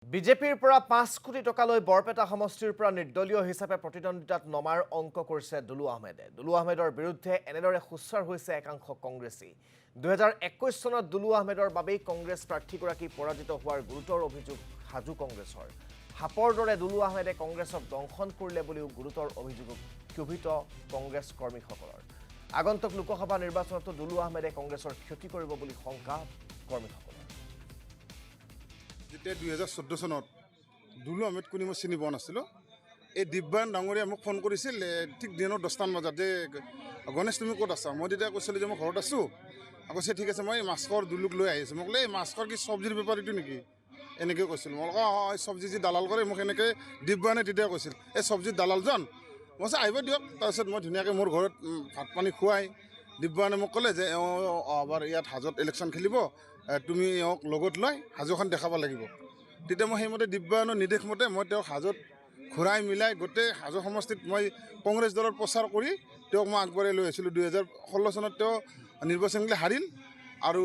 বিজেপিৰ পৰা ৫ কোটি টকালৈ বৰপেটা সমষ্টিৰ পৰা নিৰ্দলীয় হিচাপে প্ৰতিদ্বন্দ্বিতাত নমাৰ অংক কৰিছে দুলু আহমেদে। দুলু আহমেদৰ বিৰুদ্ধে এনেদৰে সোচ্চাৰ হৈছে একাংশ কংগ্ৰেছী। ২০২১ চনত দুলু আহমেদৰ বাবেই কংগ্ৰেছ প্ৰাৰ্থীগৰাকী পৰাজিত হোৱাৰ গুৰুতৰ অভিযোগ সাজু কংগ্ৰেছৰ। সাপৰ দৰে দুলু আহমেদে কংগ্ৰেছক দংশন কৰিলে বুলিও গুৰুতৰ অভিযোগ ক্ষোভিত কংগ্ৰেছ কৰ্মীসকলৰ। আগন্তুক লোকসভা নিৰ্বাচনতো দুলু আহমেদে কংগ্ৰেছৰ ক্ষতি কৰিব বুলি শংকা কৰ্মীসকলৰ। যেতিয়া ২০১৪ চনত দুলু আহমেদ কোনে মই চিনি পোৱা নাছিলোঁ, এই দিব্যায়ন ডাঙৰীয়া মোক ফোন কৰিছিল ঠিক দিনৰ 10টামান বজাত যে গণেশ তুমি ক'ত আছা? মই তেতিয়া কৈছিলোঁ যে মই ঘৰত আছোঁ। কৈছে ঠিক আছে মই মাছখোৱাৰ দুলুক লৈ আহিছোঁ। মোক এই মাছখোৱাৰ কি চব্জিৰ বেপাৰীটো নেকি এনেকৈ কৈছিল। মই এই চব্জি যি দালাল কৰে মোক এনেকৈ দিব্যায়নে তেতিয়া কৈছিল এই চব্জিৰ দালালজন। মই কৈছোঁ আহিব দিয়ক। তাৰপিছত মই ধুনীয়াকৈ মোৰ ঘৰত ভাত পানী খুৱাই দিব্যায়নে মোক ক'লে যে আবাৰ ইয়াত হাজোত ইলেকশ্যন খেলিব, তুমি এওঁক লগত লৈ হাজোখন দেখাব লাগিব। তেতিয়া মই সেইমতে দিব্যায়নৰ নিৰ্দেশ মতে মই তেওঁক হাজোত ঘূৰাই মিলাই গোটেই হাজো সমষ্টিত মই কংগ্ৰেছ দলৰ প্ৰচাৰ কৰি তেওঁক মই আগবঢ়াই লৈ আহিছিলোঁ। ২০১৬ চনত তেওঁ নিৰ্বাচনলৈ হাৰিল আৰু